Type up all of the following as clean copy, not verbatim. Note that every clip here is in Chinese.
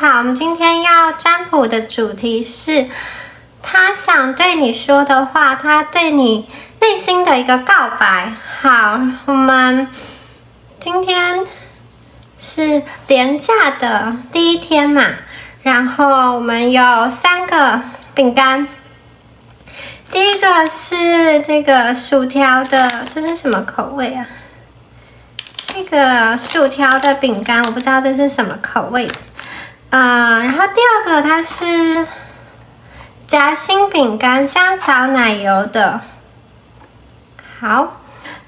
好，我们今天要占卜的主题是他想对你说的话，他对你内心的一个告白。好，我们今天是连假的第一天嘛，然后我们有3个饼干。第一个是这个薯条的，这是什么口味啊？这个薯条的饼干，我不知道这是什么口味的。然后第二个它是夹心饼干，香草奶油的。好，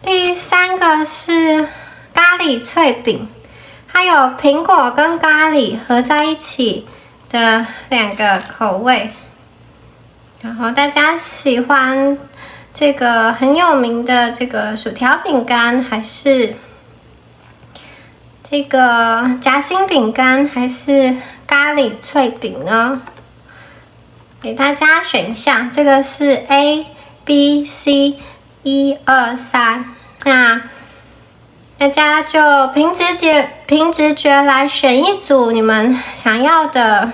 第3个是咖喱脆饼，还有苹果跟咖喱合在一起的2个口味。然后大家喜欢这个很有名的这个薯条饼干，还是这个夹心饼干，还是咖喱脆饼呢？给大家选项，这个是 A、B、C， 1、2、3。那大家就凭直觉来选一组你们想要的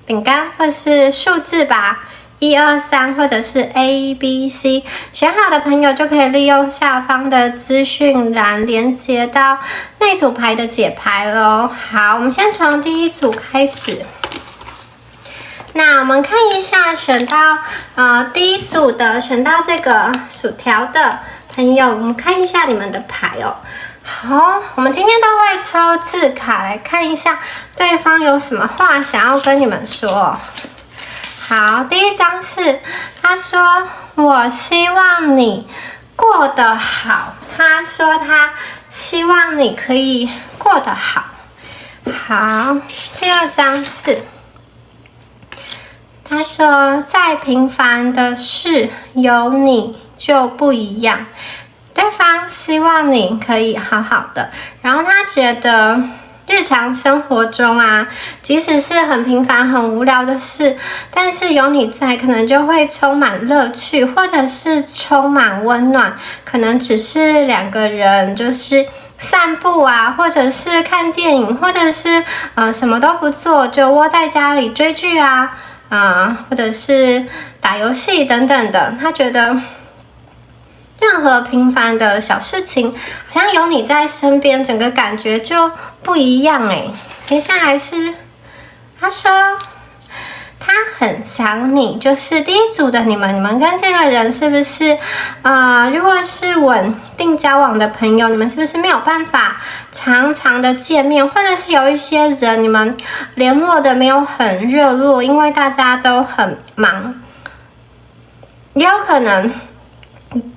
饼干或是数字吧。1、2、3，或者是 A、B、C， 选好的朋友就可以利用下方的资讯栏连接到那组牌的解牌咯。好，我们先从第一组开始。那我们看一下选到第一组的，选到这个薯条的朋友，我们看一下你们的牌哦。好，我们今天都会抽字卡来看一下对方有什么话想要跟你们说。好，第一张是他说我希望你过得好，他说他希望你可以过得好。好，第二张是他说再平凡的事有你就不一样，对方希望你可以好好的，然后他觉得日常生活中啊，即使是很平凡很无聊的事，但是有你在可能就会充满乐趣，或者是充满温暖，可能只是2个人就是散步啊，或者是看电影，或者是什么都不做就窝在家里追剧啊，或者是打游戏等等的。他觉得任何平凡的小事情好像有你在身边，整个感觉就不一样诶。接下来是他说他很想你，就是第一组的你们跟这个人是不是如果是稳定交往的朋友，你们是不是没有办法常常的见面，或者是有一些人你们联络的没有很热络，因为大家都很忙。也有可能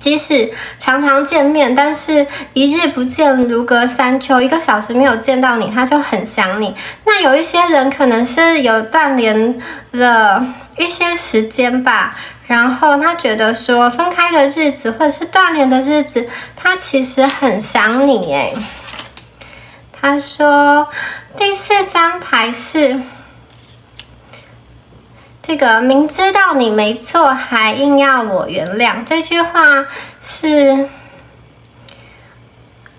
即使常常见面，但是一日不见如隔三秋，1个小时没有见到你，他就很想你。那有一些人可能是有断联了一些时间吧，然后他觉得说分开的日子或者是断联的日子，他其实很想你耶。他说第4张牌是这个明知道你没错，还硬要我原谅。这句话是，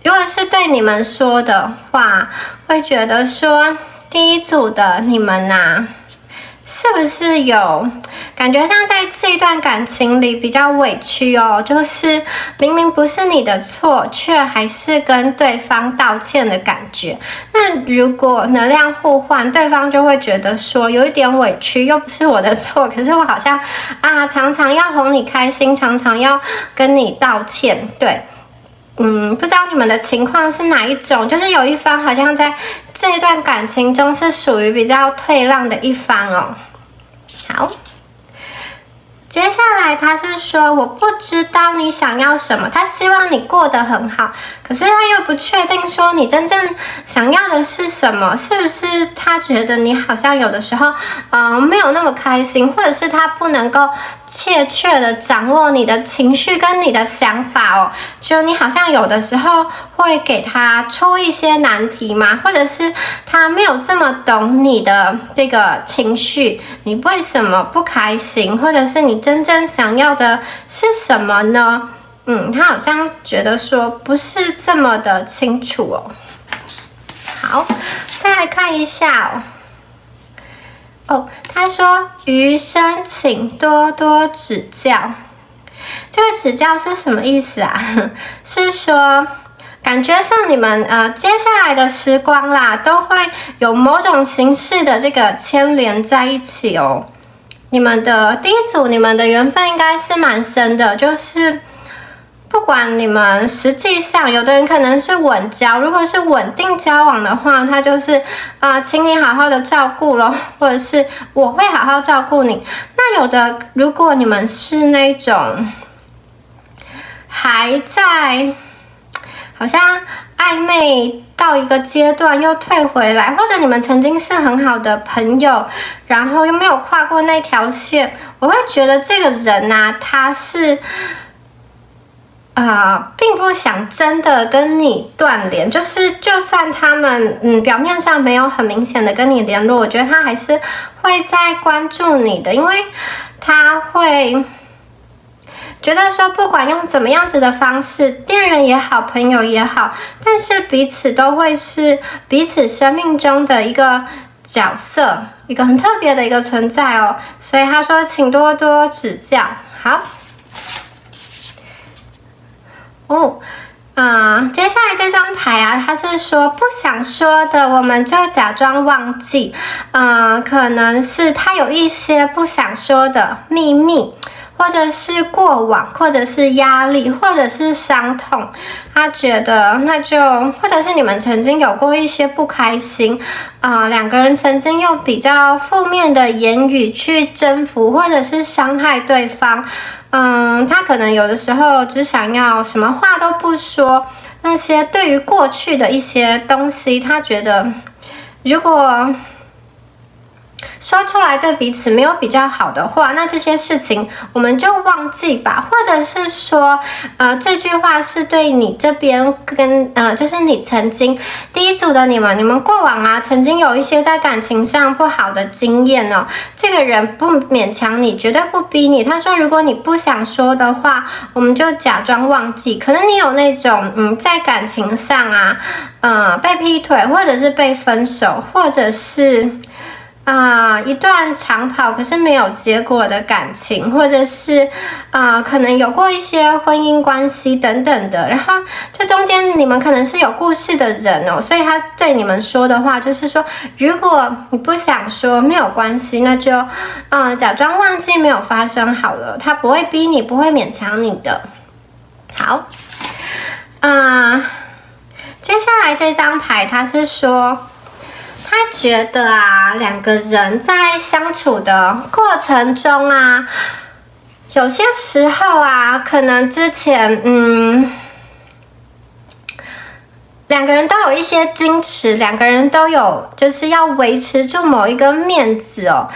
如果是对你们说的话，会觉得说第一组的你们是不是有感觉像在这段感情里比较委屈哦？就是明明不是你的错，却还是跟对方道歉的感觉。那如果能量互换，对方就会觉得说有一点委屈，又不是我的错，可是我好像常常要哄你开心，常常要跟你道歉，对。不知道你们的情况是哪一种，就是有一方好像在这一段感情中是属于比较退让的一方哦。好，接下来他是说我不知道你想要什么，他希望你过得很好，可是他又不确定说你真正想要的是什么，是不是他觉得你好像有的时候没有那么开心，或者是他不能够切的掌握你的情绪跟你的想法哦，就你好像有的时候会给他出一些难题嘛，或者是他没有这么懂你的这个情绪，你为什么不开心，或者是你真正想要的是什么呢？他好像觉得说不是这么的清楚哦。好，再来看一下哦。他说余生请多多指教。这个指教是什么意思啊？是说感觉上你们接下来的时光啦，都会有某种形式的这个牵连在一起哦。你们的第一组，你们的缘分应该是蛮深的，就是不管你们实际上，有的人可能是稳交，如果是稳定交往的话，他就是请你好好的照顾咯，或者是我会好好照顾你。那有的，如果你们是那种还在好像暧昧到一个阶段又退回来，或者你们曾经是很好的朋友，然后又没有跨过那条线，我会觉得这个人啊，他是并不想真的跟你断联，就是就算他们表面上没有很明显的跟你联络，我觉得他还是会在关注你的，因为他会觉得说不管用怎么样子的方式，恋人也好，朋友也好，但是彼此都会是彼此生命中的一个角色，一个很特别的一个存在哦。所以他说请多多指教。好。接下来这张牌啊，他是说不想说的，我们就假装忘记。可能是他有一些不想说的秘密，或者是过往，或者是压力，或者是伤痛。他觉得那就，或者是你们曾经有过一些不开心，两个人曾经用比较负面的言语去征服，或者是伤害对方。他可能有的时候只想要什么话都不说，那些对于过去的一些东西，他觉得如果说出来对彼此没有比较好的话，那这些事情我们就忘记吧，或者是说，这句话是对你这边跟就是你曾经第一组的你们过往啊，曾经有一些在感情上不好的经验哦。这个人不勉强你，绝对不逼你。他说，如果你不想说的话，我们就假装忘记。可能你有那种在感情上啊，被劈腿，或者是被分手，或者是一段长跑可是没有结果的感情，或者是可能有过一些婚姻关系等等的，然后这中间你们可能是有故事的人哦，所以他对你们说的话就是说，如果你不想说没有关系，那就假装忘记没有发生好了，他不会逼你，不会勉强你的。好，接下来这张牌他是说，他觉得两个人在相处的过程中有些时候可能之前两个人都有一些矜持，两个人都有就是要维持住某一个面子哦，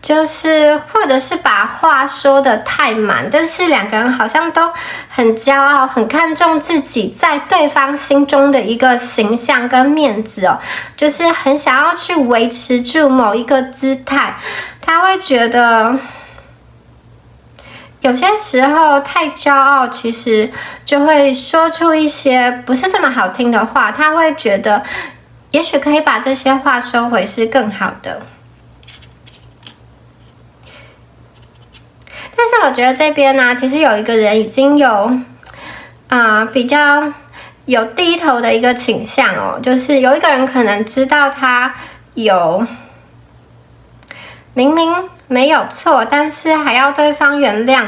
就是或者是把话说得太满，但是两个人好像都很骄傲，很看重自己在对方心中的一个形象跟面子哦，就是很想要去维持住某一个姿态。他会觉得有些时候太骄傲，其实就会说出一些不是这么好听的话，他会觉得也许可以把这些话收回是更好的。但是我觉得这边其实有一个人已经有比较有低头的一个倾向哦，就是有一个人可能知道他有明明没有错，但是还要对方原谅。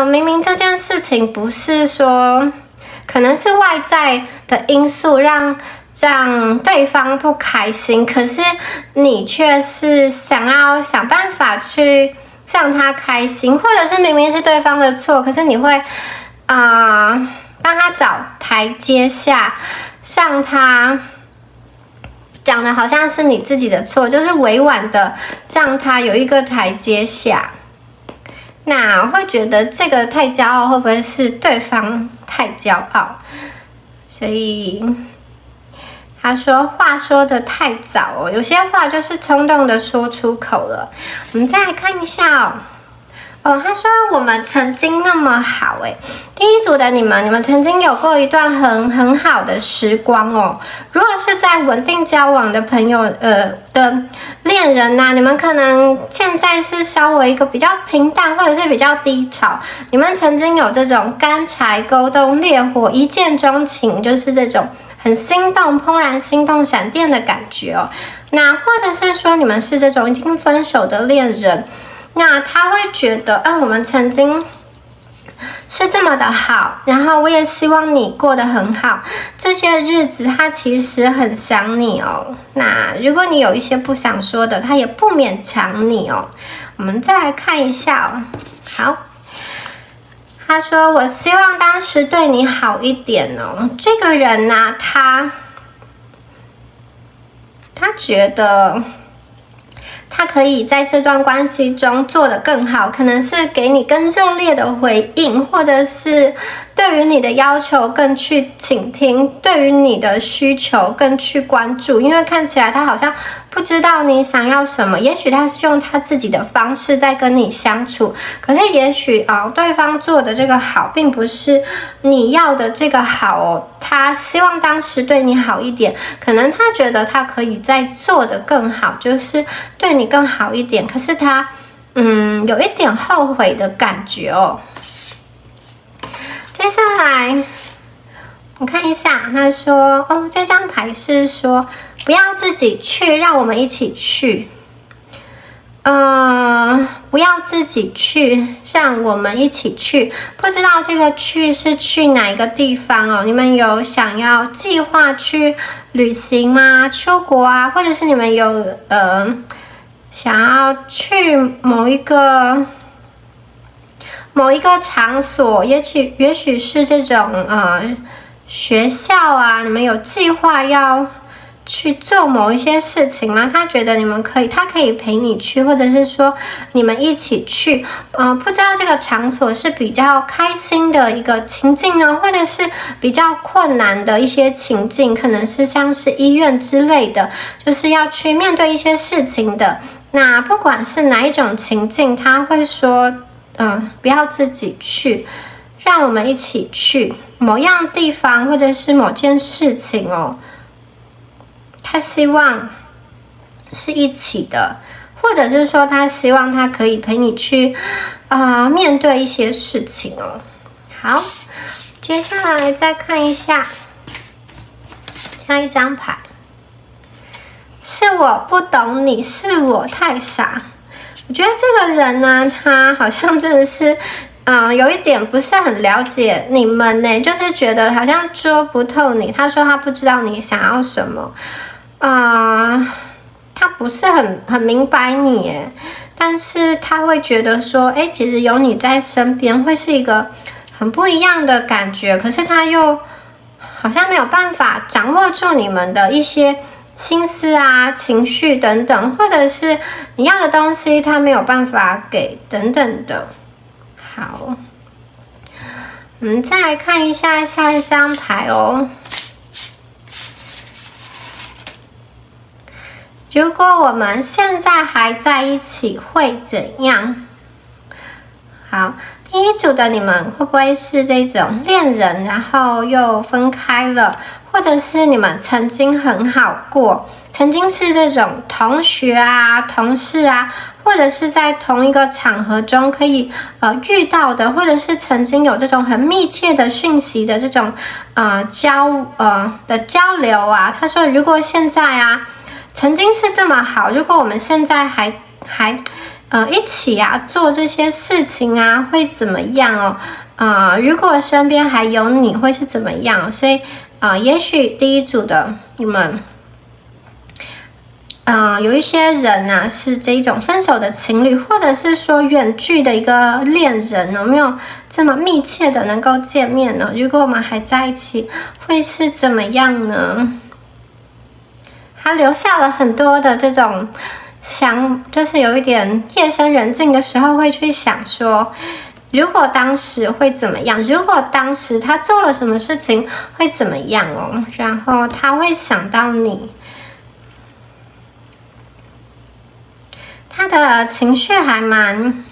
明明这件事情不是说，可能是外在的因素让对方不开心，可是你却是想要想办法去让他开心，或者是明明是对方的错，可是你会帮他找台阶下，让他讲的好像是你自己的错，就是委婉的让他有一个台阶下。那我会觉得这个太骄傲，会不会是对方太骄傲？所以他说话说得太早哦，有些话就是冲动的说出口了。我们再来看一下他说我们曾经那么好第一组的你们曾经有过一段很好的时光哦。如果是在稳定交往的朋友的恋人啊，你们可能现在是稍微一个比较平淡或者是比较低潮，你们曾经有这种干柴勾动烈火，一见钟情，就是这种很心动、怦然心动、闪电的感觉哦。那或者是说你们是这种已经分手的恋人，那他会觉得我们曾经是这么的好，然后我也希望你过得很好，这些日子他其实很想你哦。那如果你有一些不想说的，他也不勉强你哦。我们再来看一下哦。好，他说我希望当时对你好一点哦。这个人呢，他觉得他可以在这段关系中做得更好，可能是给你更热烈的回应，或者是对于你的要求更去倾听，对于你的需求更去关注。因为看起来他好像不知道你想要什么，也许他是用他自己的方式在跟你相处，可是也许对方做的这个好并不是你要的这个好哦。他希望当时对你好一点，可能他觉得他可以再做得更好，就是对你更好一点，可是他有一点后悔的感觉哦。接下来我看一下，他说这张牌是说不要自己去，让我们一起去。不要自己去，让我们一起去。不知道这个去是去哪一个地方哦？你们有想要计划去旅行吗？出国啊，或者是你们有想要去某一个场所，也许是这种学校啊，你们有计划要去做某一些事情吗？他觉得你们可以，他可以陪你去，或者是说你们一起去。不知道这个场所是比较开心的一个情境呢，或者是比较困难的一些情境，可能是像是医院之类的，就是要去面对一些事情的。那不管是哪一种情境，他会说，不要自己去，让我们一起去某样地方，或者是某件事情哦。他希望是一起的，或者是说他希望他可以陪你去面对一些事情哦。好，接下来再看一下下一张牌，是我不懂你，是我太傻。我觉得这个人呢，他好像真的是有一点不是很了解你们呢，就是觉得好像捉不透你。他说他不知道你想要什么。他不是很明白你耶，但是他会觉得说，其实有你在身边会是一个很不一样的感觉，可是他又好像没有办法掌握住你们的一些心思啊、情绪等等，或者是你要的东西他没有办法给等等的。好，我们再来看一下下一张牌哦。如果我们现在还在一起会怎样？好，第一组的你们会不会是这种恋人，然后又分开了，或者是你们曾经很好过，曾经是这种同学啊、同事啊，或者是在同一个场合中可以遇到的，或者是曾经有这种很密切的讯息的这种交流啊？他说，如果现在啊。曾经是这么好，如果我们现在还一起啊做这些事情啊，会怎么样哦？如果身边还有你，会是怎么样？所以也许第一组的你们，有一些人啊是这一种分手的情侣，或者是说远距的一个恋人呢，没有这么密切的能够见面呢。如果我们还在一起，会是怎么样呢？他留下了很多的这种就是有一点夜深人静的时候会去想说，如果当时会怎么样？如果当时他做了什么事情会怎么样哦？然后他会想到你，他的情绪还蛮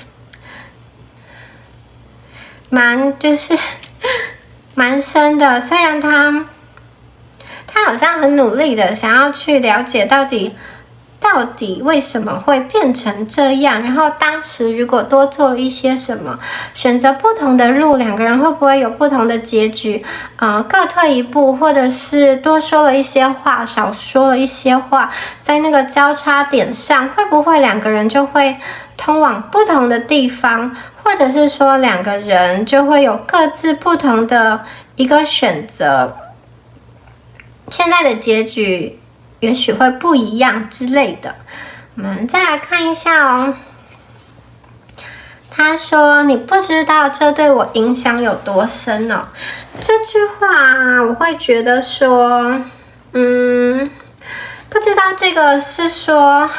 就是蛮深的。虽然他好像很努力的想要去了解到底为什么会变成这样，然后当时如果多做了一些什么，选择不同的路，两个人会不会有不同的结局？各退一步，或者是多说了一些话，少说了一些话，在那个交叉点上，会不会两个人就会通往不同的地方，或者是说两个人就会有各自不同的一个选择？现在的结局也许会不一样之类的。我们再来看一下哦。他说：“你不知道这对我影响有多深哦。”这句话我会觉得说，不知道这个是说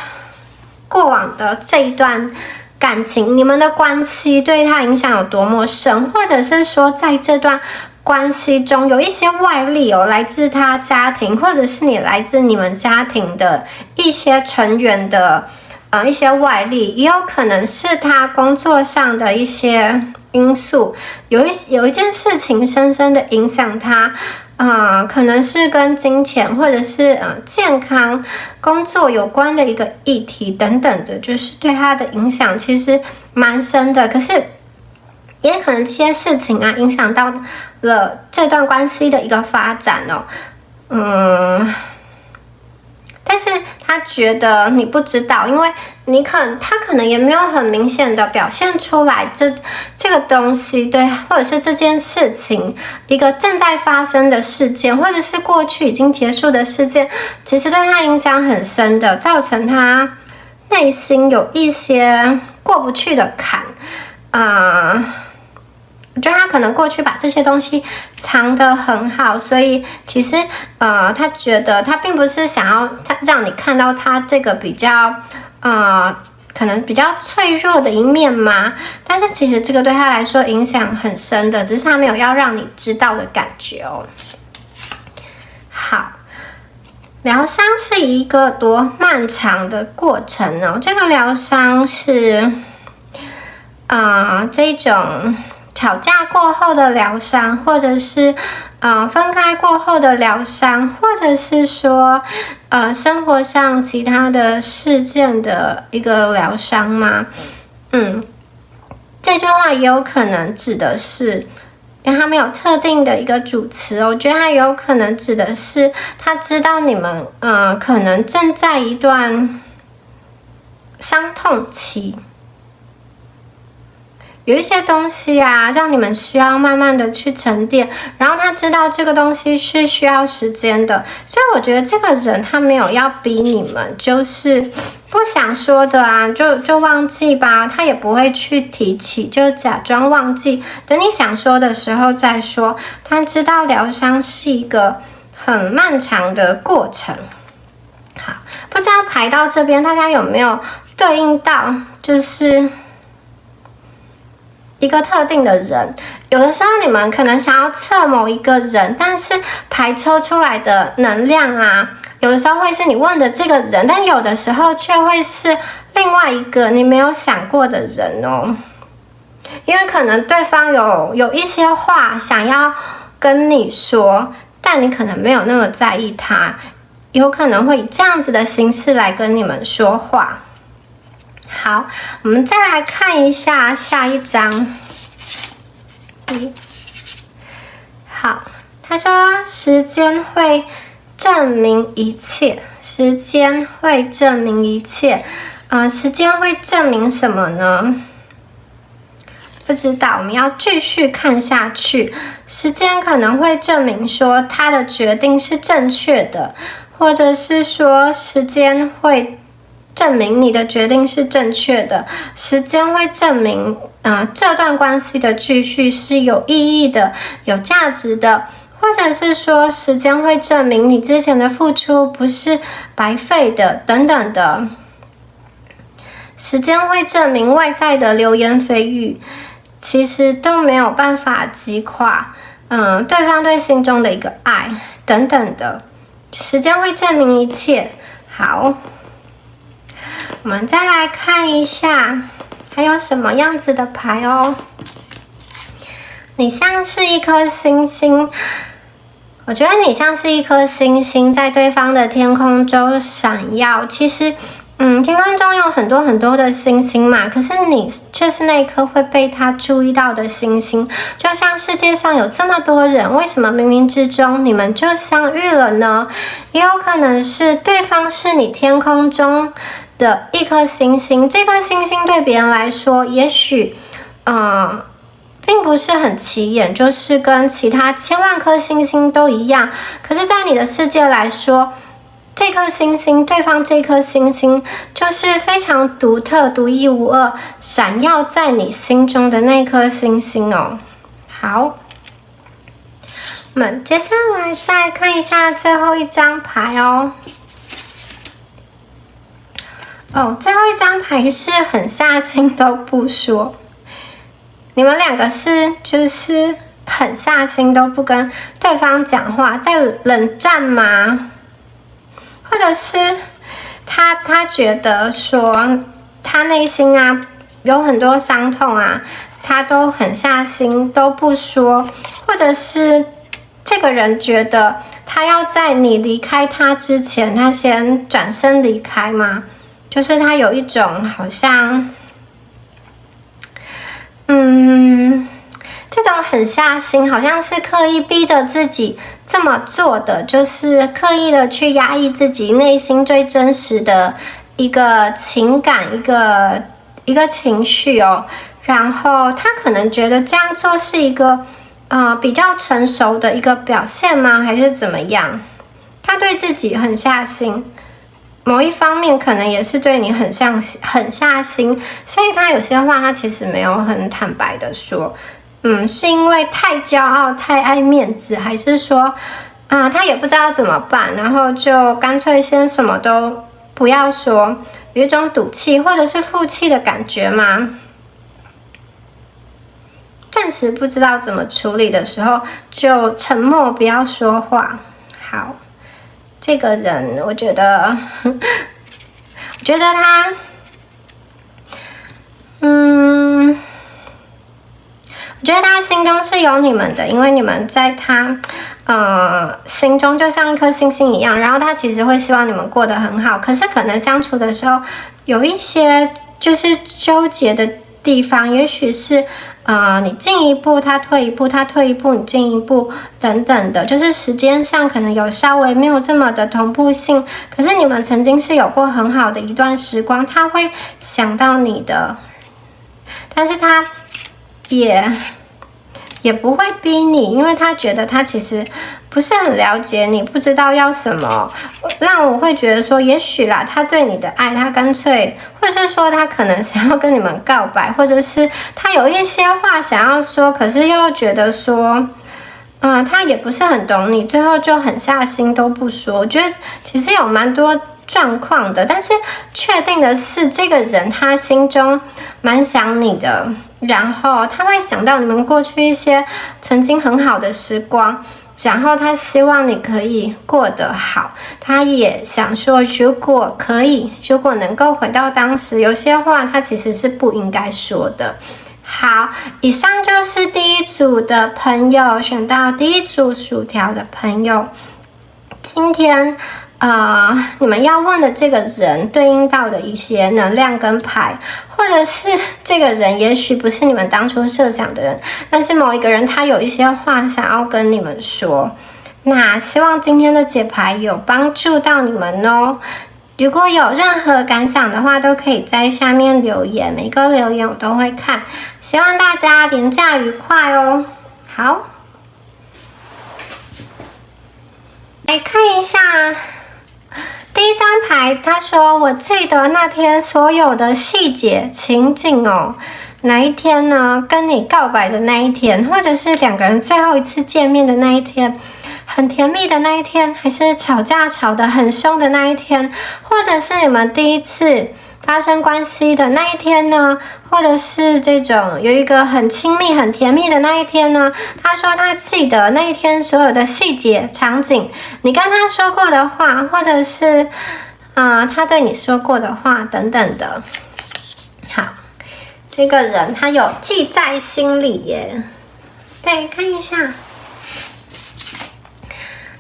过往的这一段感情，你们的关系对他影响有多么深，或者是说在这段关系中有一些外力哦，来自他家庭，或者是来自你们家庭的一些成员的一些外力，也有可能是他工作上的一些因素，有一件事情深深的影响他，可能是跟金钱或者是健康、工作有关的一个议题等等的，就是对他的影响其实蛮深的。可是也可能这些事情影响到了这段关系的一个发展哦，但是他觉得你不知道，因为他可能也没有很明显的表现出来这个东西，对，或者是这件事情一个正在发生的事件，或者是过去已经结束的事件，其实对他影响很深的，造成他内心有一些过不去的坎我觉得他可能过去把这些东西藏得很好，所以其实他觉得他并不是想要让你看到他这个比较可能比较脆弱的一面嘛，但是其实这个对他来说影响很深的，只是他没有要让你知道的感觉哦。好，疗伤是一个多漫长的过程哦，这个疗伤是这种吵架过后的疗伤，或者是分开过后的疗伤，或者是说生活上其他的事件的一个疗伤吗？这句话也有可能指的是，因为他没有特定的一个主词，我觉得他有可能指的是他知道你们可能正在一段伤痛期。有一些东西让你们需要慢慢的去沉淀，然后他知道这个东西是需要时间的，所以我觉得这个人他没有要逼你们，就是不想说的就忘记吧，他也不会去提起，就假装忘记，等你想说的时候再说。他知道疗伤是一个很漫长的过程。好，不知道排到这边大家有没有对应到，就是一个特定的人，有的时候你们可能想要测某一个人，但是排抽出来的能量有的时候会是你问的这个人，但有的时候却会是另外一个你没有想过的人哦。因为可能对方有一些话想要跟你说，但你可能没有那么在意他，有可能会以这样子的形式来跟你们说话。好，我们再来看一下下一章。好，他说时间会证明一切，时间会证明一切。时间会证明什么呢？不知道，我们要继续看下去。时间可能会证明说他的决定是正确的，或者是说时间会证明你的决定是正确的，时间会证明这段关系的继续是有意义的、有价值的，或者是说时间会证明你之前的付出不是白费的等等的。时间会证明外在的流言蜚语其实都没有办法击垮对方对心中的一个爱等等的。时间会证明一切。好，我们再来看一下还有什么样子的牌哦。你像是一颗星星，我觉得你像是一颗星星，在对方的天空中闪耀。其实，天空中有很多很多的星星嘛，可是你却是那一颗会被他注意到的星星。就像世界上有这么多人，为什么冥冥之中你们就相遇了呢？也有可能是对方是你天空中的一颗星星，这颗星星对别人来说，也许，并不是很起眼，就是跟其他千万颗星星都一样。可是，在你的世界来说，这颗星星，对方这颗星星，就是非常独特、独一无二、闪耀在你心中的那颗星星哦。好，我们接下来再看一下最后一张牌哦。最后一张牌是狠下心都不说。你们两个就是狠下心都不跟对方讲话，在冷战吗？或者是他觉得说他内心啊有很多伤痛啊，他都狠下心都不说，或者是这个人觉得他要在你离开他之前，他先转身离开吗？就是他有一种好像这种狠下心好像是刻意逼着自己这么做的，就是刻意的去压抑自己内心最真实的一个情感，一个情绪哦。然后他可能觉得这样做是一个比较成熟的一个表现吗？还是怎么样？他对自己狠下心，某一方面可能也是对你狠下心，所以他有些话他其实没有很坦白的说。是因为太骄傲、太爱面子，还是说他也不知道怎么办，然后就干脆先什么都不要说，有一种赌气或者是负气的感觉吗？暂时不知道怎么处理的时候，就沉默，不要说话。好，这个人，我觉得他，我觉得他心中是有你们的，因为你们在他心中就像一颗星星一样，然后他其实会希望你们过得很好，可是可能相处的时候有一些就是纠结的地方，也许是你进一步他退一步，他退一步你进一步等等的，就是时间上可能有稍微没有这么的同步性，可是你们曾经是有过很好的一段时光，他会想到你的，但是他也不会逼你，因为他觉得他其实不是很了解你，不知道要什么，让我会觉得说，也许啦，他对你的爱，他干脆，或是说他可能想要跟你们告白，或者是他有一些话想要说，可是又觉得说，他也不是很懂你，最后就狠下心都不说。我觉得其实有蛮多状况的，但是确定的是，这个人他心中蛮想你的，然后他会想到你们过去一些曾经很好的时光，然后他希望你可以过得好，他也想说，如果能够回到当时，有些话他其实是不应该说的。好，以上就是第一组的朋友，选到第一组薯条的朋友，今天你们要问的这个人对应到的一些能量跟牌，或者是这个人也许不是你们当初设想的人，但是某一个人他有一些话想要跟你们说。那希望今天的解牌有帮助到你们哦。如果有任何感想的话，都可以在下面留言，每个留言我都会看。希望大家连假愉快哦。好，来看一下第一张牌，他说我记得那天所有的细节情景哦。哪一天呢？跟你告白的那一天，或者是两个人最后一次见面的那一天，很甜蜜的那一天，还是吵架吵得很凶的那一天，或者是你们第一次发生关系的那一天呢？或者是这种有一个很亲密很甜蜜的那一天呢？他说他记得那一天所有的细节场景，你跟他说过的话，或者是他对你说过的话等等的。好，这个人他有记在心里耶。对，看一下。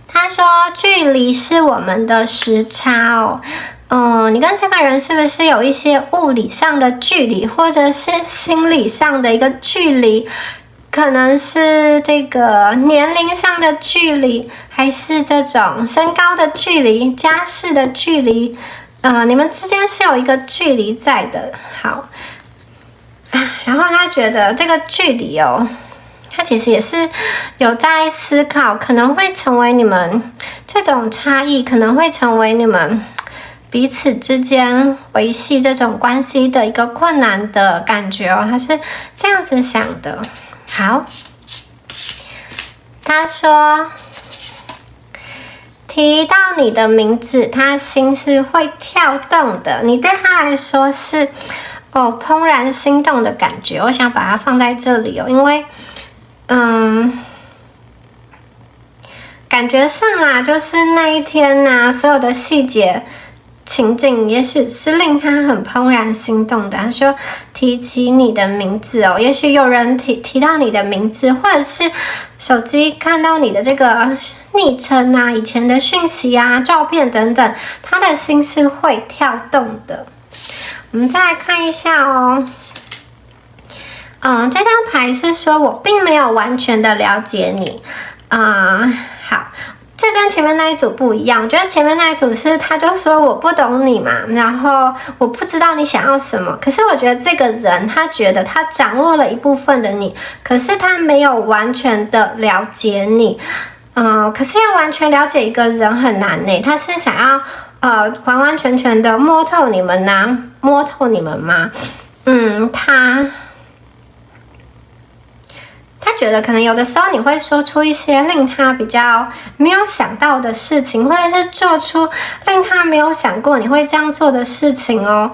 他说距离是我们的时差哦。你跟这个人是不是有一些物理上的距离，或者是心理上的一个距离？可能是这个年龄上的距离，还是这种身高的距离、家世的距离？你们之间是有一个距离在的。好，然后他觉得这个距离哦，他其实也是有在思考，可能会成为你们这种差异，可能会成为你们彼此之间维系这种关系的一个困难的感觉哦，他是这样子想的。好，他说提到你的名字，他心是会跳动的，你对他来说是怦然心动的感觉。我想把它放在这里哦，因为感觉上啦，就是那一天啊，所有的细节情景也许是令他很怦然心动的。他说提起你的名字哦，也许有人提到你的名字，或者是手机看到你的这个昵称啊、以前的讯息啊、照片等等，他的心是会跳动的。我们再来看一下哦。这张牌是说我并没有完全的了解你。好，这跟前面那一组不一样。我觉得前面那一组是他就说我不懂你嘛，然后我不知道你想要什么。可是我觉得这个人他觉得他掌握了一部分的你，可是他没有完全的了解你。可是要完全了解一个人很难呢。他是想要完完全全的摸透你们呐，摸透你们吗？他觉得可能有的时候你会说出一些令他比较没有想到的事情，或者是做出令他没有想过你会这样做的事情哦。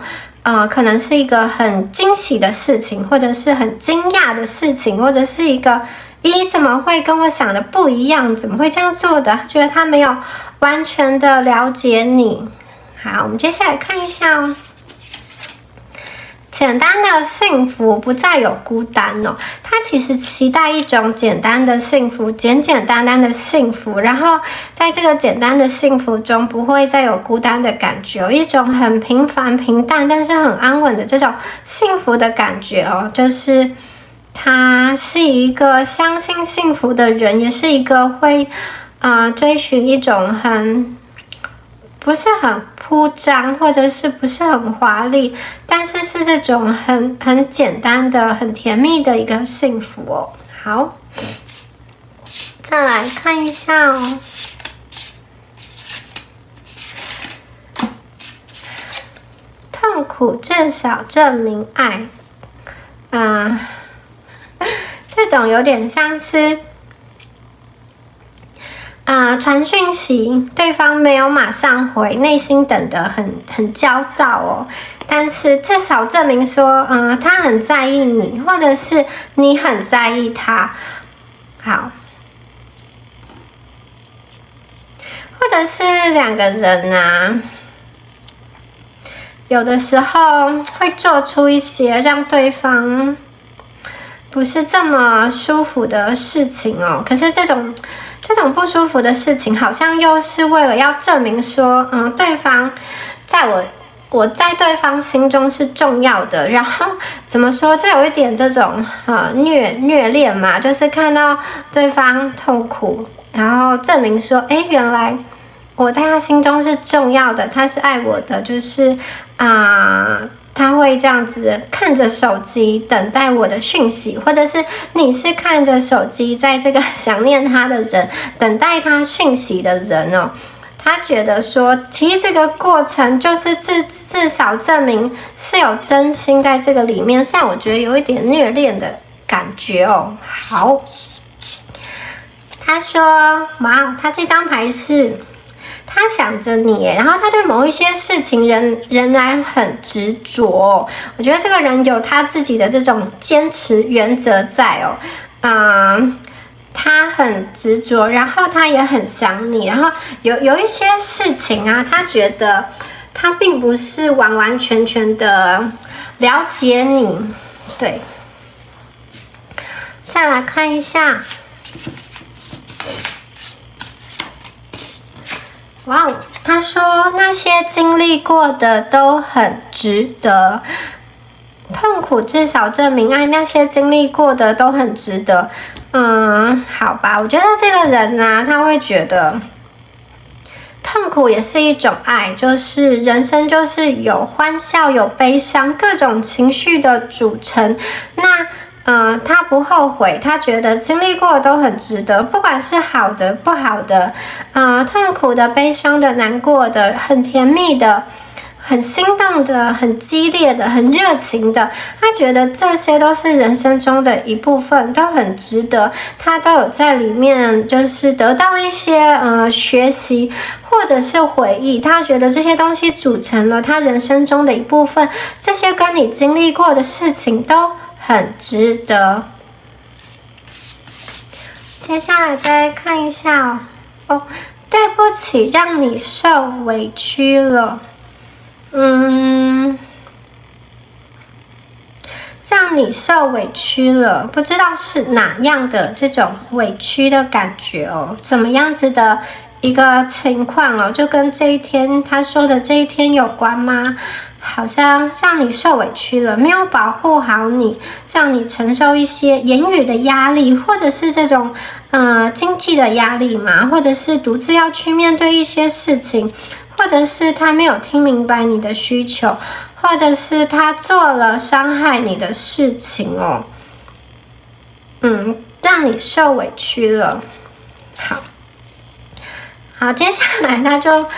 可能是一个很惊喜的事情，或者是很惊讶的事情，或者是一个怎么会跟我想的不一样？怎么会这样做的？他觉得他没有完全的了解你。好，我们接下来看一下哦。简单的幸福，不再有孤单哦。他其实期待一种简单的幸福，简简单单的幸福，然后在这个简单的幸福中不会再有孤单的感觉，有一种很平凡平淡但是很安稳的这种幸福的感觉哦。就是他是一个相信幸福的人，也是一个会追寻一种不是很铺张，或者是不是很华丽，但是是这种很简单的、很甜蜜的一个幸福哦。好，再来看一下哦。痛苦至少证明爱，这种有点像是。传讯息，对方没有马上回，内心等得很焦躁哦。但是至少证明说，他很在意你，或者是你很在意他。好，或者是两个人啊，有的时候会做出一些让对方不是这么舒服的事情哦。可是这种不舒服的事情，好像又是为了要证明说，对方在我在对方心中是重要的。然后怎么说？这有一点这种虐恋嘛，就是看到对方痛苦，然后证明说，原来我在他心中是重要的，他是爱我的，就是他会这样子看着手机等待我的讯息，或者是你是看着手机在这个想念他的人，等待他讯息的人哦。他觉得说，其实这个过程就是至少证明是有真心在这个里面，虽然我觉得有一点虐恋的感觉哦。好，他说，哇，他这张牌是。他想着你耶，然后他对某一些事情仍然很执着哦。我觉得这个人有他自己的这种坚持原则在哦。他很执着，然后他也很想你，然后有一些事情啊，他觉得他并不是完完全全的了解你，对。再来看一下，哇哦，他说那些经历过的都很值得，痛苦至少证明爱，那些经历过的都很值得。好吧，我觉得这个人呢，他会觉得痛苦也是一种爱，就是人生就是有欢笑有悲伤，各种情绪的组成。那他不后悔，他觉得经历过的都很值得，不管是好的不好的，痛苦的、悲伤的、难过的、很甜蜜的、很心动的、很激烈的、很热情的，他觉得这些都是人生中的一部分，都很值得，他都有在里面就是得到一些学习或者是回忆，他觉得这些东西组成了他人生中的一部分，这些跟你经历过的事情都很值得。接下来再看一下对不起，让你受委屈了。让你受委屈了，不知道是哪样的这种委屈的感觉怎么样子的一个情况就跟这一天他说的这一天有关吗？好像让你受委屈了，没有保护好你，让你承受一些言语的压力，或者是这种经济的压力嘛，或者是独自要去面对一些事情，或者是他没有听明白你的需求，或者是他做了伤害你的事情让你受委屈了。好，接下来他就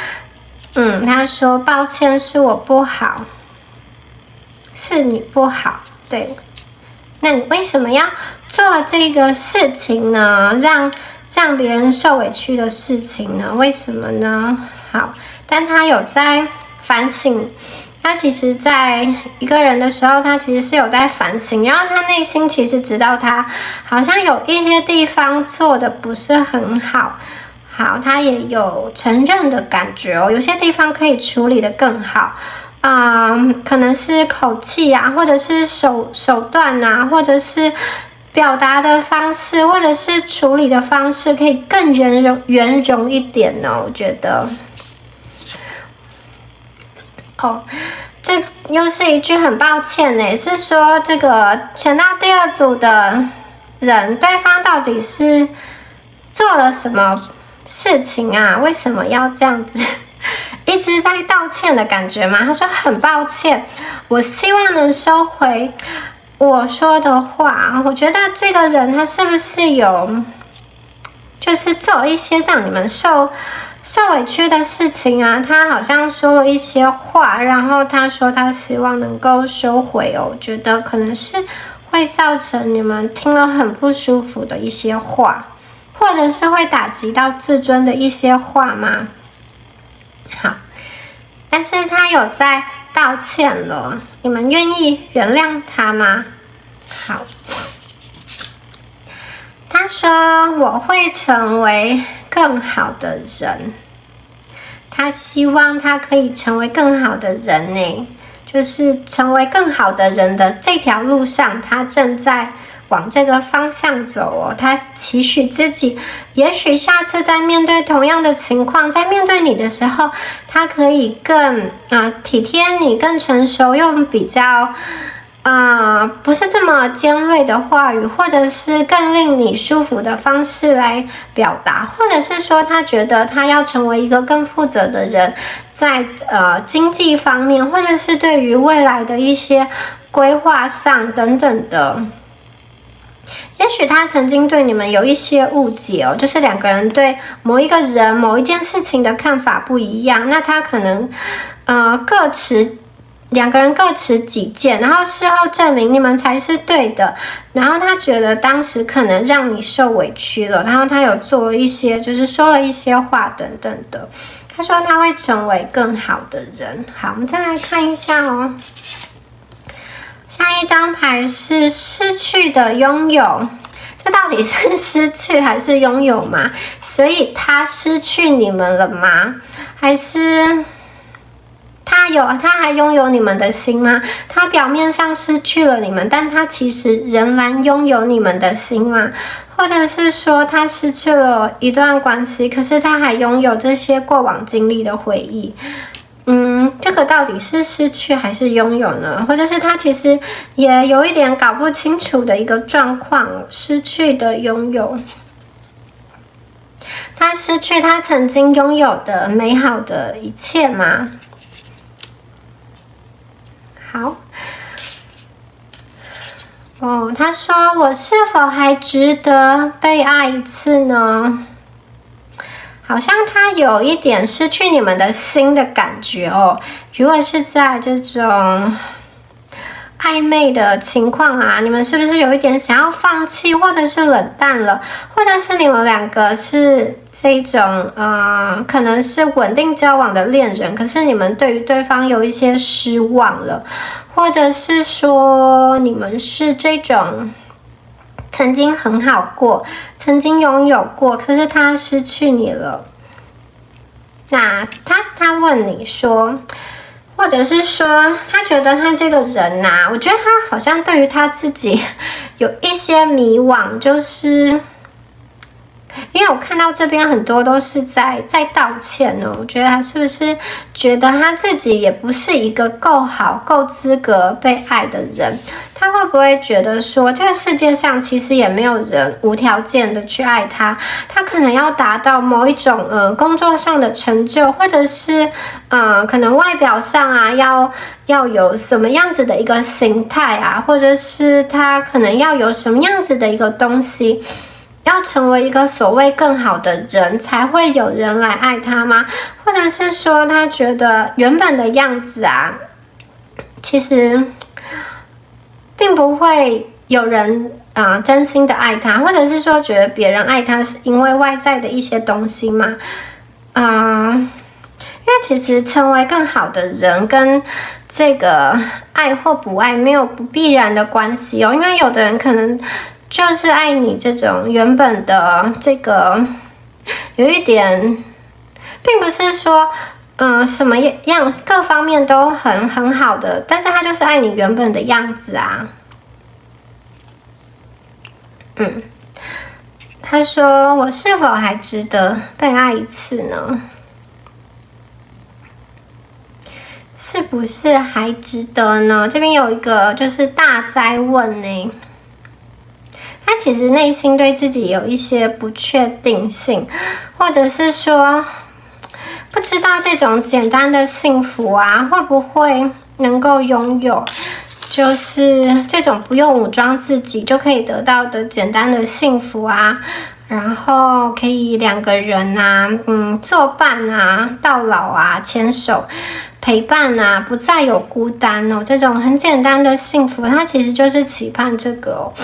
他说抱歉，是我不好，是你不好，对，那你为什么要做这个事情呢？让别人受委屈的事情呢？为什么呢？好，但他有在反省，他其实在一个人的时候，他其实是有在反省，然后他内心其实知道他好像有一些地方做的不是很好，他也有承认的感觉有些地方可以处理得更好，可能是口气啊，或者是手段啊，或者是表达的方式，或者是处理的方式，可以更圆融一点我觉得。这又是一句很抱歉是说这个选到第二组的人，对方到底是做了什么事情啊？为什么要这样子一直在道歉的感觉嘛？他说很抱歉，我希望能收回我说的话。我觉得这个人他是不是有就是做了一些让你们受委屈的事情啊？他好像说了一些话，然后他说他希望能够收回我觉得可能是会造成你们听了很不舒服的一些话，或者是会打击到自尊的一些话吗？好，但是他有在道歉了，你们愿意原谅他吗？好，他说我会成为更好的人，他希望他可以成为更好的人就是成为更好的人的这条路上，他正在往这个方向走他期许自己，也许下次在面对同样的情况，在面对你的时候，他可以更体贴你，更成熟，用比较不是这么尖锐的话语，或者是更令你舒服的方式来表达，或者是说他觉得他要成为一个更负责的人，在经济方面，或者是对于未来的一些规划上等等的。也许他曾经对你们有一些误解就是两个人对某一个人某一件事情的看法不一样，那他可能两个人各持己见，然后事后证明你们才是对的，然后他觉得当时可能让你受委屈了，然后他有做了一些就是说了一些话等等的，他说他会成为更好的人。好，我们再来看一下下一张牌是失去的拥有，这到底是失去还是拥有吗？所以他失去你们了吗？还是他他还拥有你们的心吗？他表面上失去了你们，但他其实仍然拥有你们的心吗？或者是说他失去了一段关系，可是他还拥有这些过往经历的回忆？这个到底是失去还是拥有呢？或者是他其实也有一点搞不清楚的一个状况，失去的拥有。他失去他曾经拥有的美好的一切吗？好。他说我是否还值得被爱一次呢？好像他有一点失去你们的心的感觉哦。如果是在这种暧昧的情况啊，你们是不是有一点想要放弃，或者是冷淡了，或者是你们两个是这种可能是稳定交往的恋人，可是你们对于对方有一些失望了，或者是说你们是这种曾经很好过，曾经拥有过，可是他失去你了。那他问你说，或者是说他觉得他这个人啊，我觉得他好像对于他自己有一些迷惘，就是因为我看到这边很多都是在道歉哦，我觉得他是不是觉得他自己也不是一个够好、够资格被爱的人？他会不会觉得说，这个世界上其实也没有人无条件的去爱他？他可能要达到某一种工作上的成就，或者是可能外表上啊要有什么样子的一个形态啊，或者是他可能要有什么样子的一个东西。要成为一个所谓更好的人，才会有人来爱他吗？或者是说，他觉得原本的样子啊，其实并不会有人真心的爱他，或者是说，觉得别人爱他是因为外在的一些东西吗？因为其实成为更好的人跟这个爱或不爱没有不必然的关系哦，因为有的人可能就是爱你这种原本的这个有一点，并不是说什么样各方面都很好的，但是他就是爱你原本的样子啊。他说我是否还值得被爱一次呢？是不是还值得呢？这边有一个就是大哉问呢。他其实内心对自己有一些不确定性，或者是说不知道这种简单的幸福啊，会不会能够拥有，就是这种不用武装自己就可以得到的简单的幸福啊，然后可以两个人啊，作伴啊，到老啊，牵手陪伴啊，不再有孤单哦，这种很简单的幸福，他其实就是期盼这个哦。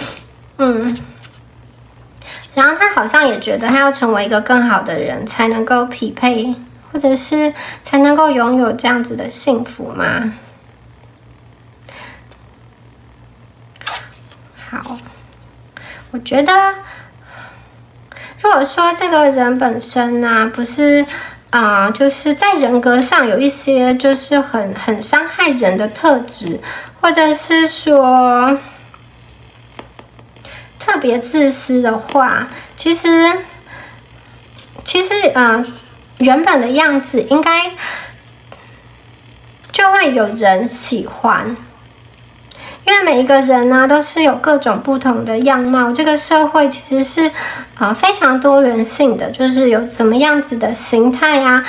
然后他好像也觉得他要成为一个更好的人才能够匹配，或者是才能够拥有这样子的幸福吗？好，我觉得如果说这个人本身呢，不是就是在人格上有一些就是很伤害人的特质，或者是说特别自私的话，其实原本的样子应该就会有人喜欢，因为每一个人呢都是有各种不同的样貌，这个社会其实是非常多元性的，就是有怎么样子的形态啊，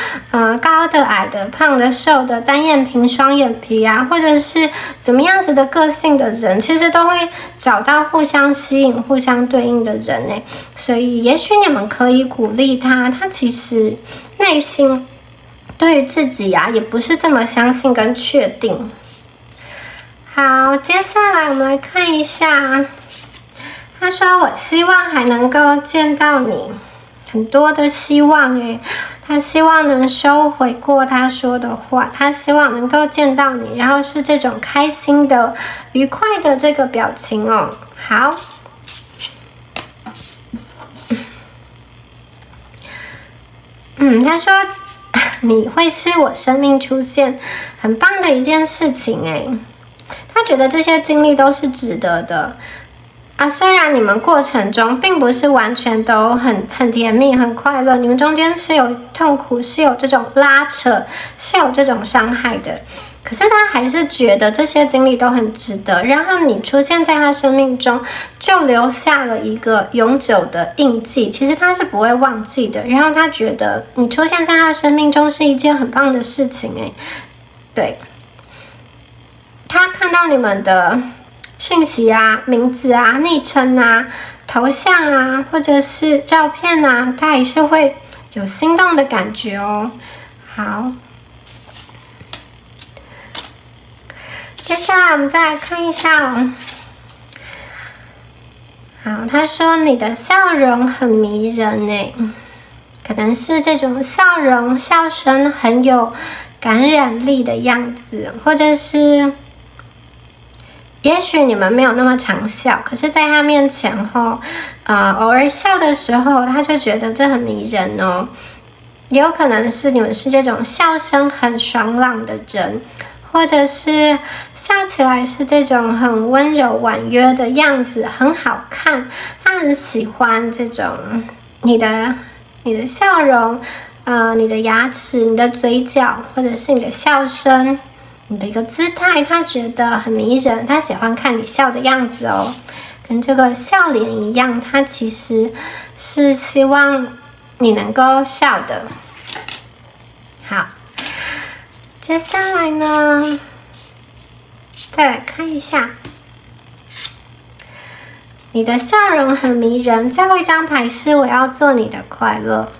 高的、矮的、胖的、瘦的、单眼皮、双眼皮啊，或者是怎么样子的个性的人，其实都会找到互相吸引、互相对应的人呢。所以也许你们可以鼓励他其实内心对于自己啊也不是这么相信跟确定。好，接下来我们来看一下，他说我希望还能够见到你，很多的希望耶，他希望能收回过他说的话，他希望能够见到你，然后是这种开心的愉快的这个表情哦。好，他说你会是我生命出现很棒的一件事情诶。他觉得这些经历都是值得的啊，虽然你们过程中并不是完全都很甜蜜、很快乐，你们中间是有痛苦，是有这种拉扯，是有这种伤害的。可是他还是觉得这些经历都很值得，然后你出现在他生命中，就留下了一个永久的印记。其实他是不会忘记的。然后他觉得你出现在他生命中是一件很棒的事情诶，对。他看到你们的讯息啊、名字啊、昵称啊、头像啊，或者是照片啊，他还是会有心动的感觉哦。好。接下来我们再来看一下哦。好，他说你的笑容很迷人诶，可能是这种笑容、笑声很有感染力的样子，或者是也许你们没有那么常笑，可是在他面前偶尔笑的时候，他就觉得这很迷人哦。也有可能是你们是这种笑声很爽朗的人。或者是笑起来是这种很温柔婉约的样子，很好看。他很喜欢这种你的笑容，你的牙齿、你的嘴角，或者是你的笑声，你的一个姿态，他觉得很迷人。他喜欢看你笑的样子哦，跟这个笑脸一样，他其实是希望你能够笑的。好。接下来呢，再来看一下，你的笑容很迷人。最后一张牌是我要做你的快乐。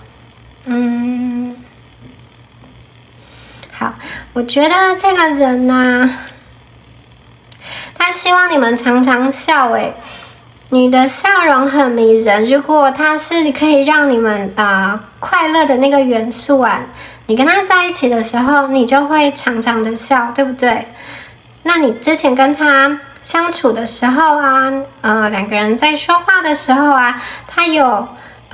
好，我觉得这个人呢，他希望你们常常笑诶。你的笑容很迷人，如果他是可以让你们快乐的那个元素啊，你跟他在一起的时候，你就会常常的笑，对不对？那你之前跟他相处的时候啊，两个人在说话的时候啊，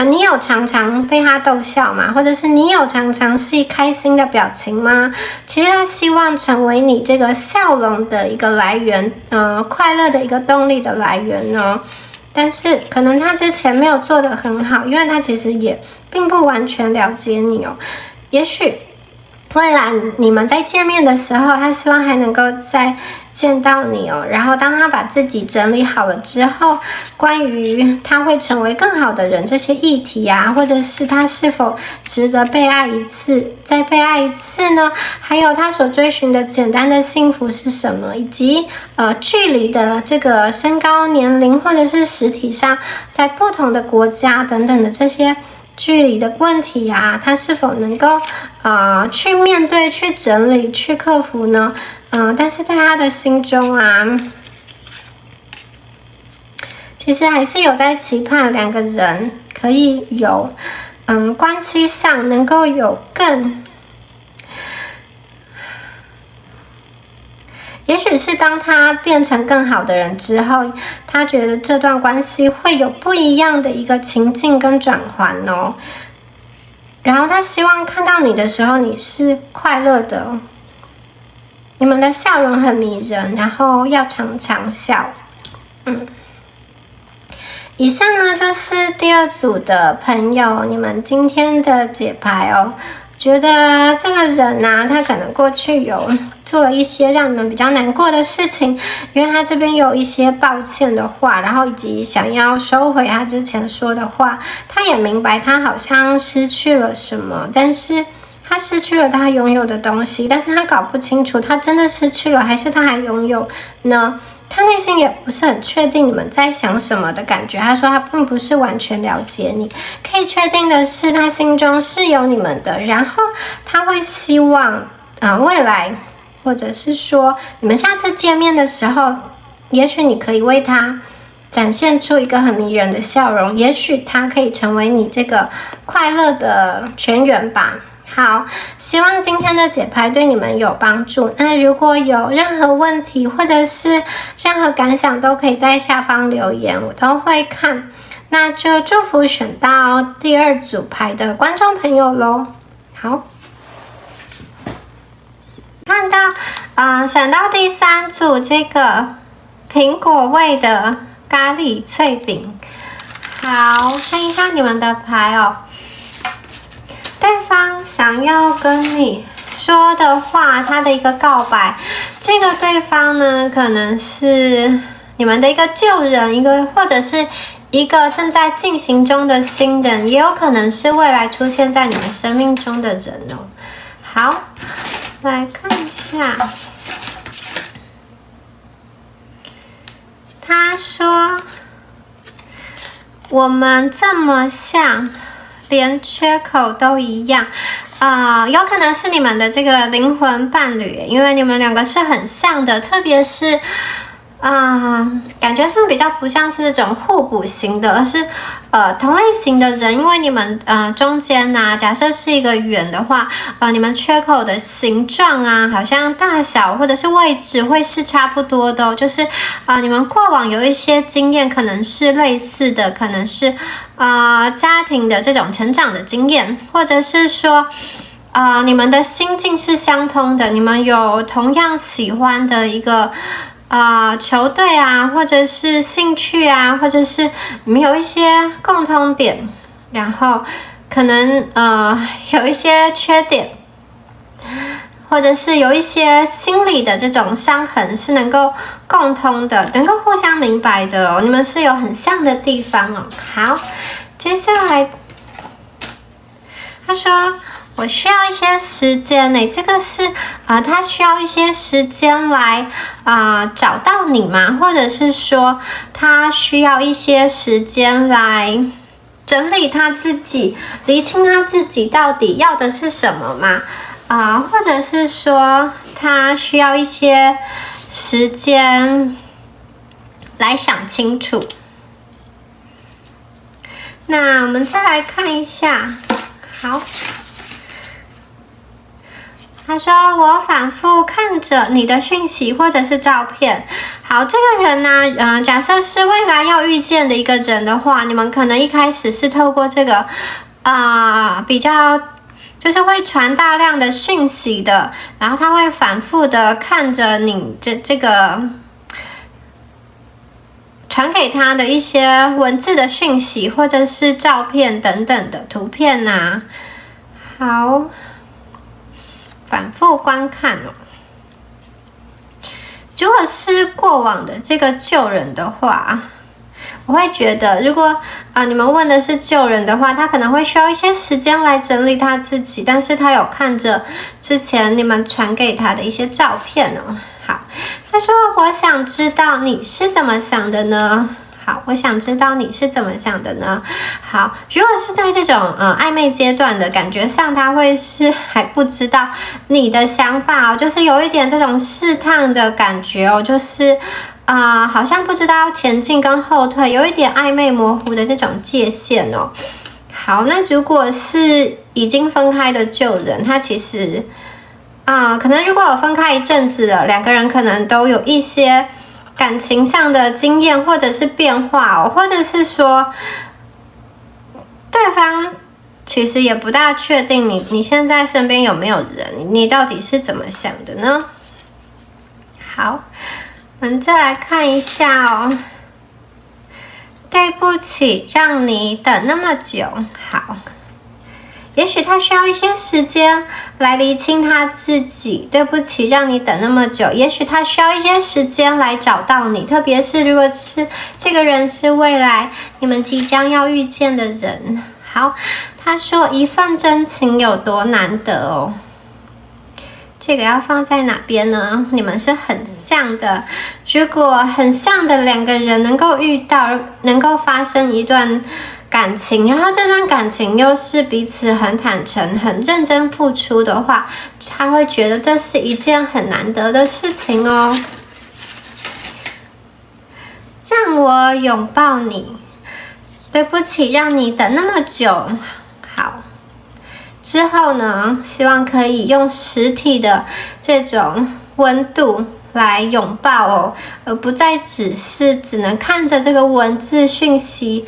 你有常常被他逗笑吗？或者是你有常常是开心的表情吗？其实他希望成为你这个笑容的一个来源，快乐的一个动力的来源哦。但是可能他之前没有做得很好，因为他其实也并不完全了解你哦。也许未来你们在见面的时候，他希望还能够再见到你哦。然后当他把自己整理好了之后，关于他会成为更好的人这些议题啊，或者是他是否值得被爱一次，再被爱一次呢？还有他所追寻的简单的幸福是什么？以及距离的这个身高、年龄，或者是实体上在不同的国家等等的这些距离的问题啊，他是否能够去面对、去整理、去克服呢？但是在他的心中啊，其实还是有在期盼两个人可以有关系上能够有也许是当他变成更好的人之后，他觉得这段关系会有不一样的一个情境跟转换哦。然后他希望看到你的时候，你是快乐的，你们的笑容很迷人，然后要常常笑。以上呢就是第二组的朋友，你们今天的解牌哦。觉得这个人啊，他可能过去有做了一些让你们比较难过的事情，因为他这边有一些抱歉的话，然后以及想要收回他之前说的话。他也明白他好像失去了什么，但是他失去了他拥有的东西，但是他搞不清楚他真的失去了还是他还拥有呢？他内心也不是很确定你们在想什么的感觉。他说他并不是完全了解你，可以确定的是他心中是有你们的，然后他会希望未来，或者是说你们下次见面的时候，也许你可以为他展现出一个很迷人的笑容，也许他可以成为你这个快乐的泉源吧。好，希望今天的解牌对你们有帮助。那如果有任何问题或者是任何感想，都可以在下方留言，我都会看。那就祝福选到第二组牌的观众朋友咯。好。看到选到第3组这个苹果味的咖喱脆饼。好，看一下你们的牌哦。对方想要跟你说的话，他的一个告白，这个对方呢，可能是你们的一个旧人，或者是一个正在进行中的新人，也有可能是未来出现在你们生命中的人哦。好，来看一下，他说。我们这么像，连缺口都一样，有可能是你们的这个灵魂伴侣，因为你们2个是很像的，特别是感觉上比较不像是这种互补型的，而是同类型的人，因为你们中间假设是一个圆的话，你们缺口的形状好像大小或者是位置会是差不多的就是你们过往有一些经验可能是类似的，可能是家庭的这种成长的经验，或者是说你们的心境是相通的，你们有同样喜欢的一个球队或者是兴趣或者是你们有一些共通点，然后可能有一些缺点，或者是有一些心理的这种伤痕是能够共通的，能够互相明白的哦，你们是有很像的地方哦。好，接下来他说我需要一些时间呢，这个是他需要一些时间来找到你吗？或者是说他需要一些时间来整理他自己，厘清他自己到底要的是什么吗？或者是说他需要一些时间来想清楚。那我们再来看一下，好。他说我反复看着你的讯息或者是照片。好，这个人呢，假设是未来要遇见的一个人的话，你们可能一开始是透过这个比较就是会传大量的讯息的，然后他会反复的看着你这个传给他的一些文字的讯息或者是照片等等的图片好，反复观看哦。如果是过往的这个旧人的话，我会觉得，如果你们问的是旧人的话，他可能会需要一些时间来整理他自己，但是他有看着之前你们传给他的一些照片哦。好，他说我想知道你是怎么想的呢？好，我想知道你是怎么想的呢？好，如果是在这种暧昧阶段的感觉上，他会是还不知道你的想法哦，就是有一点这种试探的感觉哦，就是好像不知道前进跟后退，有一点暧昧模糊的这种界限哦。好，那如果是已经分开的旧人，他其实可能如果有分开一阵子了，两个人可能都有一些感情上的经验或者是变化哦，或者是说对方其实也不大确定你现在身边有没有人，你到底是怎么想的呢？好，我们再来看一下哦。对不起，让你等那么久。好，也许他需要一些时间来厘清他自己。对不起，让你等那么久。也许他需要一些时间来找到你，特别是如果是这个人是未来你们即将要遇见的人。好，他说一份真情有多难得哦。这个要放在哪边呢？你们是很像的，如果很像的两个人能够遇到，能够发生一段感情，然后这段感情又是彼此很坦诚、很认真付出的话，他会觉得这是一件很难得的事情哦。让我拥抱你，对不起，让你等那么久。好。之后呢，希望可以用实体的这种温度来拥抱哦，而不再只能看着这个文字讯息，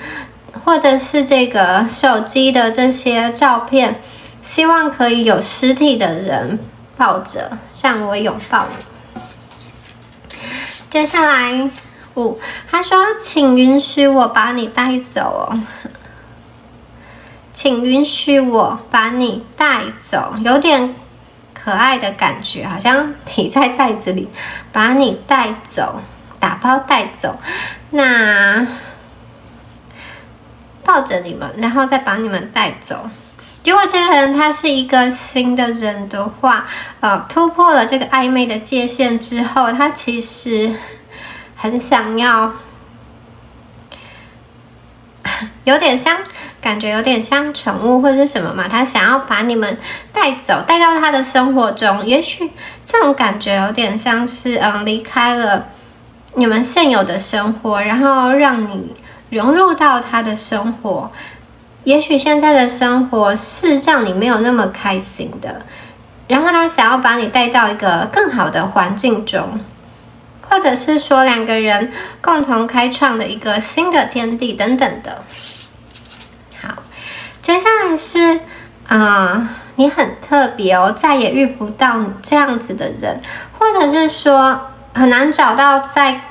或者是这个手机的这些照片。希望可以有实体的人抱着，像我拥抱你。接下来5，他说：“请允许我把你带走哦，请允许我把你带走。”有点可爱的感觉，好像提在袋子里，把你带走，打包带走。那抱着你们，然后再把你们带走。如果这个人他是一个新的人的话，突破了这个暧昧的界限之后，他其实很想要，有点像，感觉有点像宠物或者什么嘛，他想要把你们带走，带到他的生活中。也许这种感觉有点像是离开了你们现有的生活，然后让你融入到他的生活。也许现在的生活是让你没有那么开心的，然后他想要把你带到一个更好的环境中，或者是说2个人共同开创的一个新的天地等等的。好，接下来是你很特别哦，再也遇不到你这样子的人，或者是说很难找到在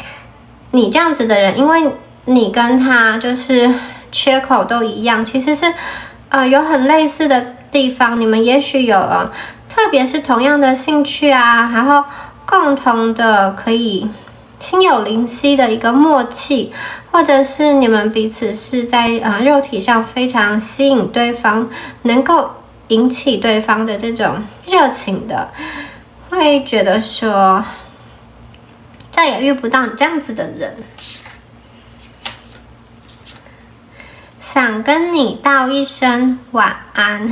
你这样子的人，因为你跟他就是缺口都一样，其实是有很类似的地方，你们也许有特别是同样的兴趣啊，然后共同的可以心有灵犀的一个默契，或者是你们彼此是在肉体上非常吸引对方，能够引起对方的这种热情的，会觉得说再也遇不到你这样子的人。想跟你道一声晚安，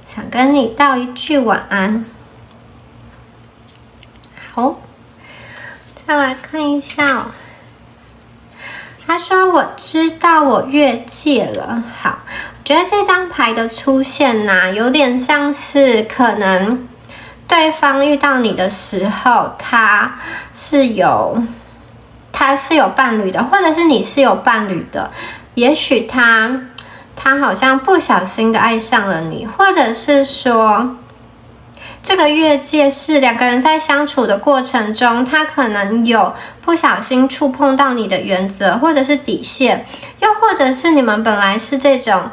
想跟你道一句晚安。好，再来看一下哦。他说：“我知道我越界了。”好，我觉得这张牌的出现有点像是可能对方遇到你的时候，他是有伴侣的，或者是你是有伴侣的。也许他好像不小心的爱上了你，或者是说这个越界是2个人在相处的过程中，他可能有不小心触碰到你的原则或者是底线，又或者是你们本来是这种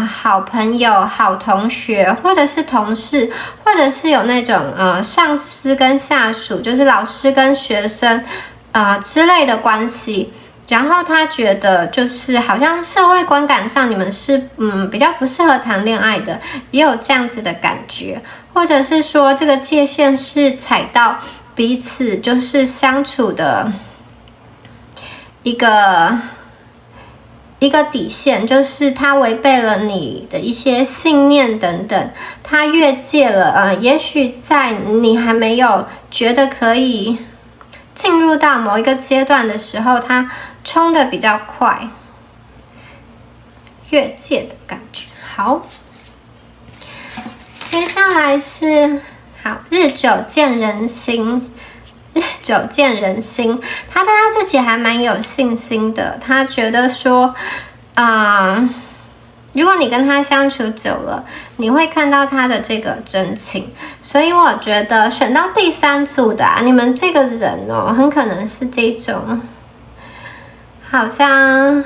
好朋友、好同学，或者是同事，或者是有那种上司跟下属，就是老师跟学生之类的关系。然后他觉得就是好像社会观感上你们是比较不适合谈恋爱的，也有这样子的感觉，或者是说这个界限是踩到彼此就是相处的一个底线，就是他违背了你的一些信念等等，他越界了也许在你还没有觉得可以进入到某一个阶段的时候，他冲得比较快，越界的感觉。好，接下来是日久见人心，日久见人心。他对他自己还蛮有信心的，他觉得说，如果你跟他相处久了，你会看到他的这个真情。所以我觉得选到第3组的你们这个人很可能是这种好像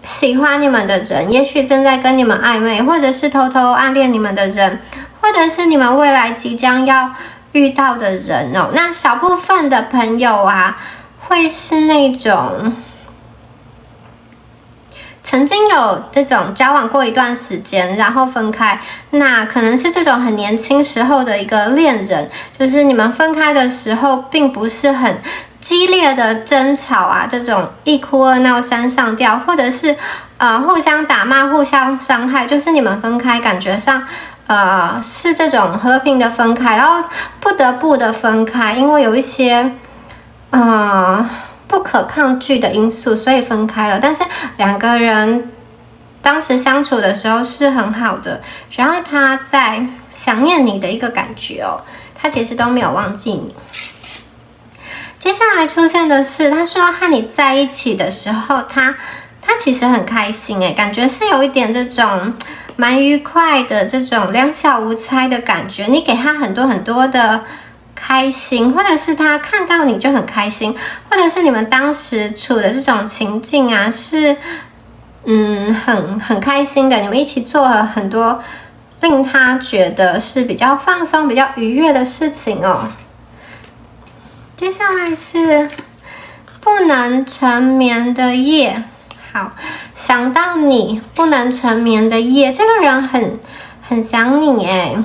喜欢你们的人，也许正在跟你们暧昧，或者是偷偷暗恋你们的人，或者是你们未来即将要遇到的人那少部分的朋友会是那种曾经有这种交往过一段时间，然后分开，那可能是这种很年轻时候的一个恋人，就是你们分开的时候并不是很激烈的争吵这种一哭二闹三上吊，或者是互相打骂、互相伤害，就是你们分开感觉上是这种和平的分开，然后不得不的分开，因为有一些不可抗拒的因素，所以分开了。但是2个人当时相处的时候是很好的，然后他在想念你的一个感觉他其实都没有忘记你。接下来出现的是，他说和你在一起的时候，他其实很开心感觉是有一点这种蛮愉快的这种两小无猜的感觉，你给他很多很多的开心，或者是他看到你就很开心，或者是你们当时处的这种情境啊是很开心的，你们一起做了很多令他觉得是比较放松比较愉悦的事情哦。接下来是不能沉眠的夜。好，想到你不能沉眠的夜，这个人很想你耶，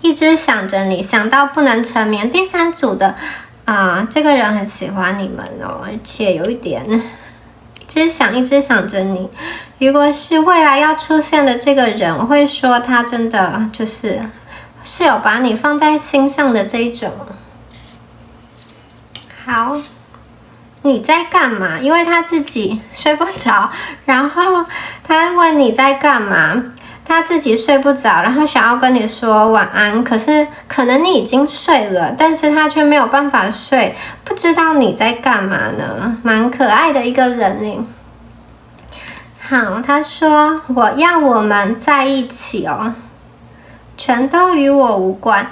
一直想着你，想到不能沉眠。第三组的这个人很喜欢你们哦，而且有一点一直想着你。如果是未来要出现的这个人，我会说他真的就是有把你放在心上的这一种。好，你在干嘛？因为他自己睡不着，然后他问你在干嘛，他自己睡不着，然后想要跟你说晚安，可是可能你已经睡了，但是他却没有办法睡，不知道你在干嘛呢？蛮可爱的一个人呢。好，他说我要我们在一起哦，全都与我无关。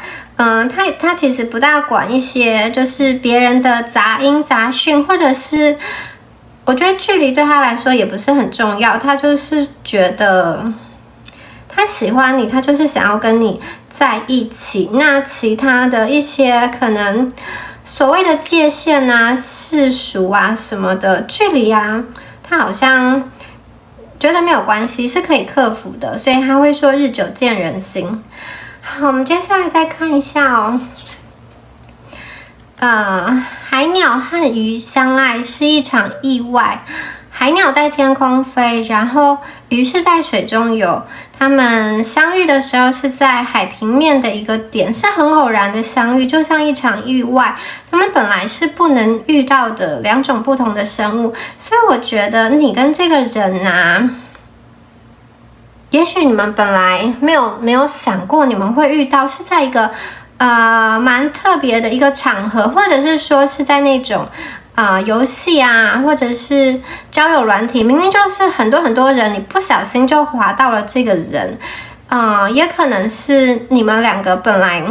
他其实不大管一些就是别人的杂音杂讯，或者是我觉得距离对他来说也不是很重要，他就是觉得他喜欢你，他就是想要跟你在一起。那其他的一些可能所谓的界限啊、世俗啊什么的距离啊，他好像觉得没有关系，是可以克服的，所以他会说日久见人心。好，我们接下来再看一下哦。海鸟和鱼相爱是一场意外。海鸟在天空飞，然后鱼是在水中游。他们相遇的时候是在海平面的一个点，是很偶然的相遇，就像一场意外。他们本来是不能遇到的两种不同的生物，所以我觉得你跟这个人啊，也许你们本来没有想过你们会遇到，是在一个蛮特别的一个场合，或者是说是在那种游戏啊，或者是交友软体，明明就是很多人，你不小心就滑到了这个人，也可能是你们两个本来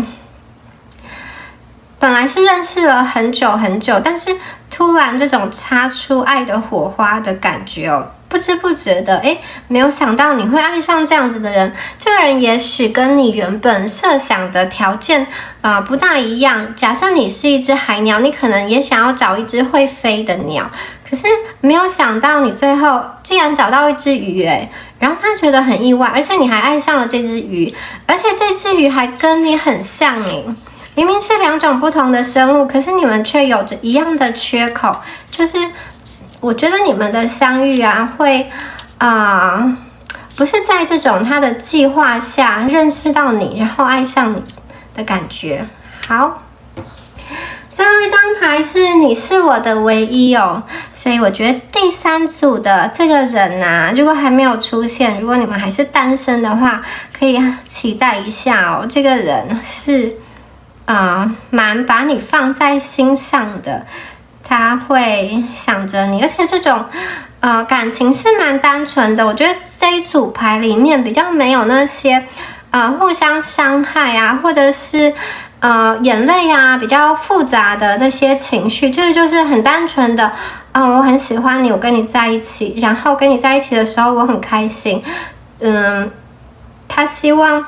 是认识了很久，但是突然这种擦出爱的火花的感觉哦。不知不觉的，没有想到你会爱上这样子的人。这个人也许跟你原本设想的条件不大一样。假设你是一只海鸟，你可能也想要找一只会飞的鸟，可是没有想到你最后竟然找到一只鱼，然后他觉得很意外，而且你还爱上了这只鱼，而且这只鱼还跟你很像明明是两种不同的生物，可是你们却有着一样的缺口，就是我觉得你们的相遇啊，会不是在这种他的计划下认识到你，然后爱上你的感觉。好，最后一张牌是你是我的唯一哦，所以我觉得第三组的这个人啊，如果还没有出现，如果你们还是单身的话，可以期待一下哦。这个人是蛮把你放在心上的。他会想着你，而且这种感情是蛮单纯的。我觉得这一组牌里面比较没有那些互相伤害啊，或者是眼泪啊，比较复杂的那些情绪，这个就是很单纯的我很喜欢你，我跟你在一起，然后跟你在一起的时候我很开心。他希望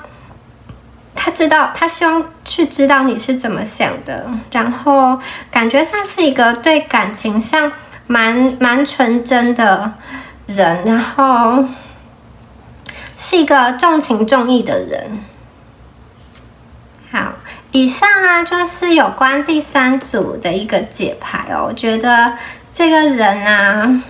去知道你是怎么想的，然后感觉上是一个对感情上蛮纯真的人，然后是一个重情重义的人。好，以上就是有关第三组的一个解牌哦。我觉得这个人啊，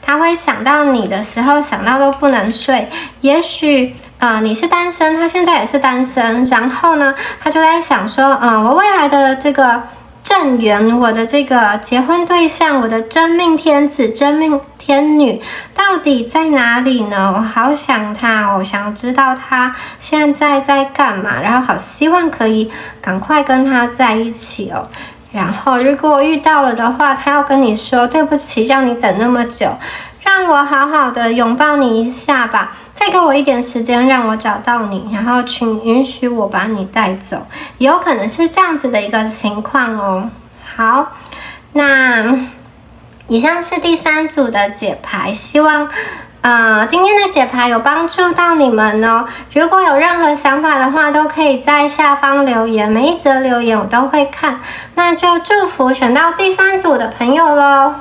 他会想到你的时候想到都不能睡，也许你是单身，他现在也是单身，然后呢，他就在想说，我未来的这个正缘，我的这个结婚对象，我的真命天子、真命天女到底在哪里呢？我好想他，我想知道他现在在干嘛，然后好希望可以赶快跟他在一起哦。然后如果遇到了的话，他要跟你说对不起，让你等那么久。让我好好的拥抱你一下吧，再给我一点时间让我找到你，然后请允许我把你带走，也有可能是这样子的一个情况哦。好，那以上是第3组的解牌，希望今天的解牌有帮助到你们哦。如果有任何想法的话，都可以在下方留言，每一则留言我都会看。那就祝福选到第3组的朋友咯。